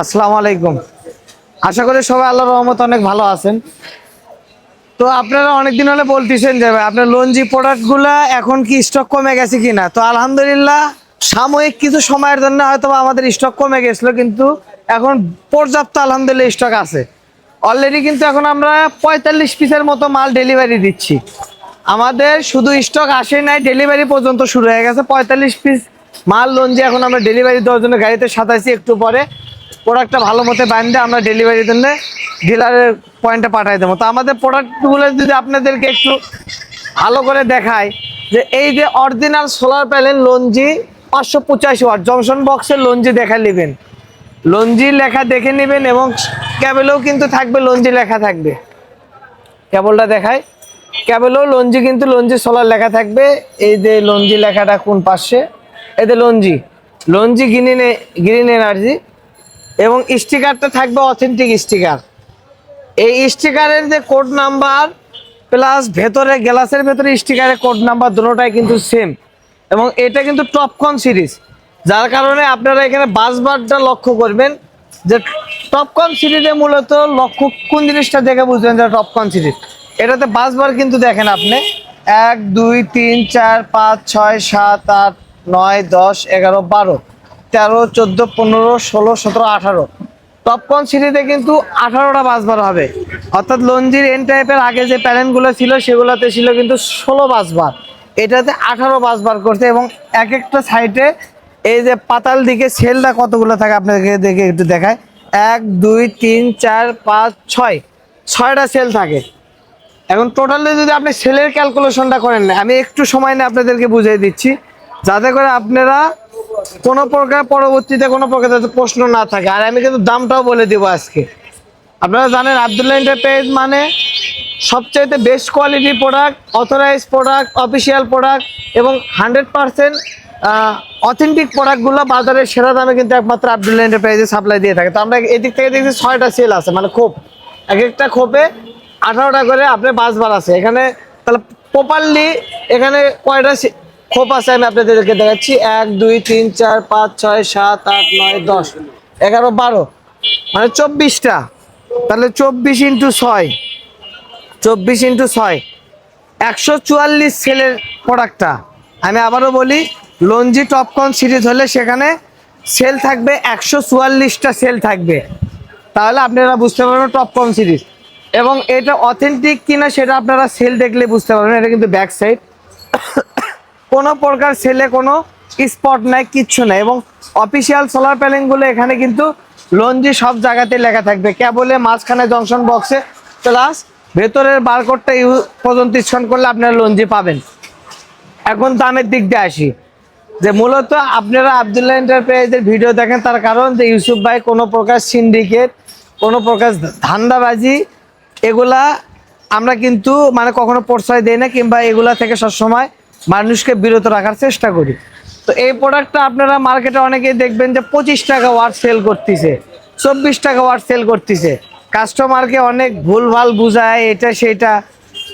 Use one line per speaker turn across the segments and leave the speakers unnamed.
আসসালামু আলাইকুম। আশা করি সবাই আল্লাহর রহমতে অনেক ভালো আছেন। তো আপনারা অনেকদিন হলে বলতেছেন যে ভাই আপনার লঞ্জি প্রোডাক্টগুলা এখন কি স্টক কমে গেছে কিনা। তো আলহামদুলিল্লাহ সাময়িক কিছু সময়ের জন্য হয়তো আমাদের স্টক কমে গেছিলো, কিন্তু এখন পর্যাপ্ত আলহামদুলিল্লাহ স্টক আছে। অলরেডি কিন্তু এখন আমরা 45 পিসের মতো মাল ডেলিভারি দিচ্ছি। আমাদের শুধু স্টক আসে নাই, ডেলিভারি পর্যন্ত শুরু হয়ে গেছে। 45 পিস মাল লঞ্জি এখন আমরা ডেলিভারি দেওয়ার জন্য গাড়িতে সাজাইছি। একটু পরে প্রোডাক্টটা ভালো মতো বানিয়ে আমরা ডেলিভারির জন্য ডিলারের পয়েন্টে পাঠিয়ে দেবো। তো আমাদের প্রোডাক্টগুলো যদি আপনাদেরকে একটু ভালো করে দেখায়, যে এই যে original solar panel Longi 585 watt junction বক্সের লঞ্জি দেখা নেবেন, লঞ্জি লেখা দেখে নেবেন, এবং ক্যাবেলেও কিন্তু থাকবে লঞ্জি লেখা থাকবে। কেবলটা দেখায়, কেবলেও লঞ্জি কিন্তু লঞ্জি সোলার লেখা থাকবে। এই যে লঞ্জি লেখাটা কোন পাশে, এই যে লঞ্জি লঞ্জি গ্রিন এনার্জি, এবং স্টিকারটা থাকবে অথেন্টিক স্টিকার। এই স্টিকারের যে কোড নাম্বার প্লাস ভেতরে গ্লাসের ভেতরে স্টিকারের কোড নাম্বার দুটোটাই কিন্তু সেম, এবং এটা কিন্তু টপকন সিরিজ, যার কারণে আপনারা এখানে বাসবারটা লক্ষ্য করবেন যে টপকন সিরিজে মূলত লক্ষ্য কোন জিনিসটা দেখে বুঝবেন যে টপকন সিরিজ। এটাতে বাসবার কিন্তু দেখেন আপনি 1 2 3 4 5 6 7 8 9 10 11 12 13 14 15 16 17 18 টপকন সিরিজে কিন্তু 18টা বাসবার হবে। অর্থাৎ লঞ্জির এন টাইপের আগে যে প্যানেলগুলো ছিল সেগুলোতে ছিল কিন্তু 16 বাসবার, এটাতে 18 বাসবার করছে। এবং এক একটা সাইডে এই যে পাতাল দিকে সেলটা কতগুলো থাকে আপনাকে দেখে একটু দেখায়, 1 2 3 4 5 6 6টা সেল থাকে। এখন টোটালি যদি আপনি সেলের ক্যালকুলেশনটা করেন না, আমি একটু সময় নিয়ে আপনাদেরকে বুঝিয়ে দিচ্ছি, যাতে করে আপনারা কোনো প্রকার পরবর্তীতে কোনো প্রকার যাতে প্রশ্ন না থাকে। আর আমি কিন্তু দামটাও বলে দিব আজকে। আপনারা জানেন আব্দুল্লাহ এন্টারপ্রাইজ মানে সবচাইতে best quality product, authorise product, official product, এবং 100% অথেন্টিক প্রোডাক্টগুলো বাজারে সেরা দামে কিন্তু একমাত্র আব্দুল্লাহ এন্টারপ্রাইজে সাপ্লাই দিয়ে থাকে। তো আমরা এদিক থেকে দেখছি 6টা সেল আছে, মানে খোপ, এক একটা খোপে 18টা করে আপনার বাসবার আছে। এখানে তাহলে প্রপারলি এখানে কয়টা খোপ আছে আমি আপনাদেরকে দেখাচ্ছি, 1 2 3 4 5 6 7 8 9 10 11 12, মানে 24টা। তাহলে 24 ইন্টু 6, 24 ইন্টু 6 144 সেলের প্রোডাক্টটা। আমি আবারও বলি, লঞ্জি টপকন সিরিজ হলে সেখানে সেল থাকবে 144টা সেল থাকবে। তাহলে আপনারা বুঝতে পারবেন টপকন সিরিজ, এবং এটা অথেন্টিক কিনা সেটা আপনারা সেল দেখলে বুঝতে পারবেন। এটা কিন্তু ব্যাক সাইড, কোনো প্রকার সেলে কোনো স্পট নাই, কিচ্ছু নাই। এবং অফিসিয়াল সোলার প্যানেলগুলো এখানে কিন্তু লঞ্জি সব জায়গাতে লেখা থাকবে, কেবলে মাঝখানে জংশন বক্সে প্লাস ভেতরের বারকোডটা পর্যন্ত স্ক্যান করলে আপনারা লঞ্জি পাবেন। এখন দামের দিক দিয়ে আসি, যে মূলত আপনারা আব্দুল্লাহ এন্টারপ্রাইজের ভিডিও দেখেন তার কারণ যে ইউসুফ ভাই কোনো প্রকার সিন্ডিকেট, কোনো প্রকার ধান্দাবাজি, এগুলা আমরা কিন্তু মানে কখনো প্রশ্রয় দেই না, কিংবা এগুলা থেকে সবসময় মানুষকে বিরত রাখার চেষ্টা করি। তো এই প্রোডাক্টটা আপনারা মার্কেটে অনেকেই দেখবেন যে 25 টাকা ওয়াট সেল করতেছে, 24 টাকা ওয়াট সেল করতেছে, কাস্টমারকে অনেক ভুলভাল বুঝায় এটা সেটা।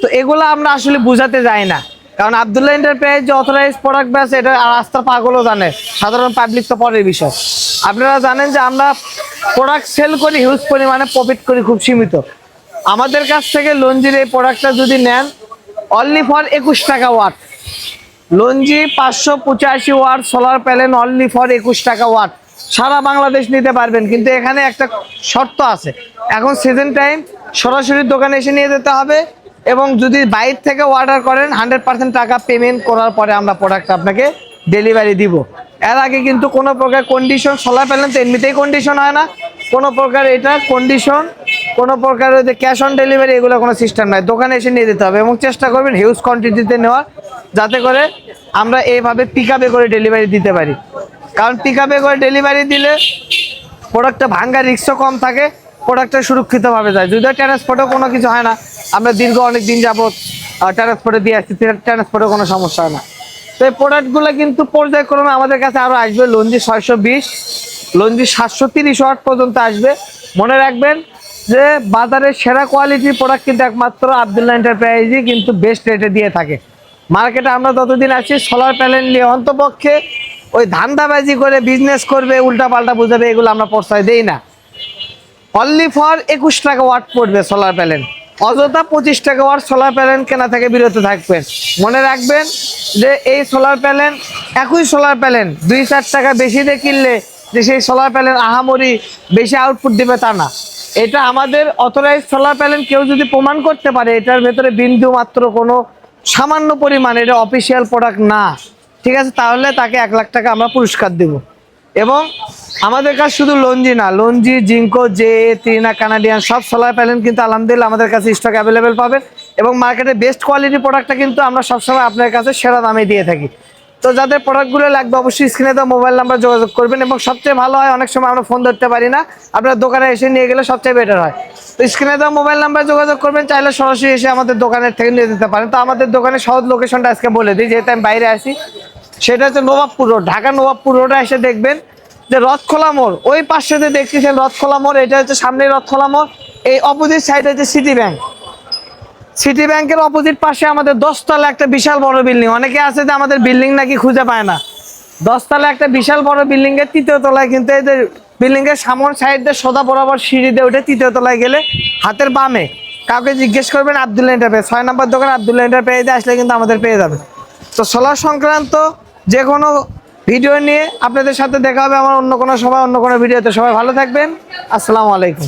তো এগুলো আমরা আসলে বুঝাতে যাই না, কারণ আব্দুল্লাহ এন্টারপ্রাইজ যে অথরাইজ প্রোডাক্ট বেচে এটা রাস্তার পাগলও জানে, সাধারণ পাবলিক তো পরের বিষয়। আপনারা জানেন যে আমরা প্রোডাক্ট সেল করি হিউজ পরিমাণে, প্রফিট করি খুব সীমিত। আমাদের কাছ থেকে লঞ্জির এই প্রোডাক্টটা যদি নেন অনলি ফর 21 টাকা watt, Longi 585 watt solar panel only for 21 টাকা ওয়াট, সারা বাংলাদেশ নিতে পারবেন। কিন্তু এখানে একটা শর্ত আছে, এখন সিজন টাইম, সরাসরি দোকানে এসে নিয়ে যেতে হবে, এবং যদি বাইরে থেকে অর্ডার করেন 100% টাকা পেমেন্ট করার পরে আমরা প্রোডাক্ট আপনাকে ডেলিভারি দিব। এর আগে কিন্তু কোনো প্রকার কন্ডিশন, সোলার প্যানেল তো এমনিতেই কন্ডিশন হয় না, কোনো প্রকার এটা কন্ডিশন, কোনো প্রকার ওই যে ক্যাশ অন ডেলিভারি এগুলো কোনো সিস্টেম নাই, দোকানে এসে নিয়ে যেতে হবে। এবং চেষ্টা করবেন হিউজ কোয়ান্টিটিতে নেওয়ার, যাতে করে আমরা এইভাবে পিক আপে করে ডেলিভারি দিতে পারি। কারণ পিক আপে করে ডেলিভারি দিলে প্রোডাক্টটা ভাঙ্গার রিস্কও কম থাকে, প্রোডাক্টটা সুরক্ষিতভাবে যায়। যদিও ট্রান্সপোর্টেও কোনো কিছু হয় না, আমরা দীর্ঘ অনেক দিন যাবত ট্রান্সপোর্টে দিয়ে আসছি, ট্রান্সপোর্টে কোনো সমস্যা হয় না। তো এই প্রোডাক্টগুলো কিন্তু পর্যায়ক্রমে আমাদের কাছে আরও আসবে। লঞ্জি 620, লঞ্জি 730 ওয়াট পর্যন্ত আসবে। মনে রাখবেন যে বাজারের সেরা কোয়ালিটির প্রোডাক্ট কিন্তু একমাত্র আব্দুল্লাহ এন্টারপ্রাইজই কিন্তু বেস্ট রেটে দিয়ে থাকে। মার্কেটে আমরা যতদিন আছি সোলার প্যানেল নিয়ে অন্তপক্ষে ওই ধান্দাবাজি করে বিজনেস করবে, উল্টাপাল্টা বুঝাবে, এগুলো আমরা প্রশ্রয় দেই না। অনলি ফর 21 টাকা ওয়াট পড়বে সোলার প্যানেল। অযথা 25 টাকা ওয়াট সোলার প্যানেল কেনা থেকে বিরত থাকবেন। মনে রাখবেন যে এই সোলার প্যানেল, একই সোলার প্যানেল 2-4 টাকা বেশি দিয়ে কিনলে যে সেই সোলার প্যানেল আহামরি বেশি আউটপুট দিবে তা না। এটা আমাদের অথরাইজ সোলার প্যানেল, কেউ যদি প্রমাণ করতে পারে এটার ভেতরে বিন্দু মাত্র কোনো সামান্য পরিমাণ এটা অফিসিয়াল প্রোডাক্ট না, ঠিক আছে, তাহলে তাকে 1 লাখ টাকা আমরা পুরস্কার দেব। এবং আমাদের কাছে শুধু লঞ্জি না, লঞ্জি, জিঙ্কো, জে, ত্রিনা, কানাডিয়ান সব সোলার প্যানেল কিন্তু আলহামদুলিল্লাহ আমাদের কাছে স্টক অ্যাভেলেবেল পাবেন। এবং মার্কেটে বেস্ট কোয়ালিটি প্রোডাক্টটা কিন্তু আমরা সবসময় আপনার কাছে সেরা দামে দিয়ে থাকি। তো যাদের প্রোডাক্টগুলো লাগবে অবশ্যই স্ক্রিনে দেওয়া মোবাইল নাম্বার যোগাযোগ করবেন। এবং সবচেয়ে ভালো হয়, অনেক সময় আমরা ফোন ধরতে পারি না, আপনার দোকানে এসে নিয়ে গেলে সবচেয়ে বেটার হয়। তো স্ক্রিনে দেওয়া মোবাইল নাম্বার যোগাযোগ করবেন, চাইলে সরাসরি এসে আমাদের দোকানের থেকে নিয়ে যেতে পারেন। তো আমাদের দোকানের সহজ লোকেশনটা আজকে বলে দিই, যেহেতু আমি বাইরে আসি। সেটা হচ্ছে নবাবপুর রোড, ঢাকা নবাবপুর রোডে এসে দেখবেন যে রথখোলা মোড়, ওই পাশে দেখতেছেন রথখোলা মোড়, এটা হচ্ছে সামনে রথখোলা মোড়। এই অপোজিট সাইডে হচ্ছে সিটি ব্যাংক। সিটি ব্যাংকের অপোজিট পাশে আমাদের 10 তলা একটা বিশাল বড় বিল্ডিং। অনেকে আছে যে আমাদের বিল্ডিং নাকি খুঁজে পায় না। 10 তলা একটা বিশাল বড় বিল্ডিং এর 3য় তলায় কিন্তু এদের বিল্ডিং এর সামন সাইড দিয়ে সোজা বরাবর সিঁড়ি দিয়ে উঠে 3য় তলায় গেলে হাতের বামে কাউকে জিজ্ঞেস করবেন আব্দুল্লাহ এন্টারপ্রাইজ, 6 নম্বর দোকান আব্দুল্লাহ এন্টারপ্রাইজে আসলে কিন্তু আমাদের পেয়ে যাবে। তো সোলার সংক্রান্ত যে কোনো ভিডিও নিয়ে আপনাদের সাথে দেখা হবে আমার অন্য কোনো সময়, অন্য কোনো ভিডিওতে। সবাই ভালো থাকবেন, আসসালামু আলাইকুম।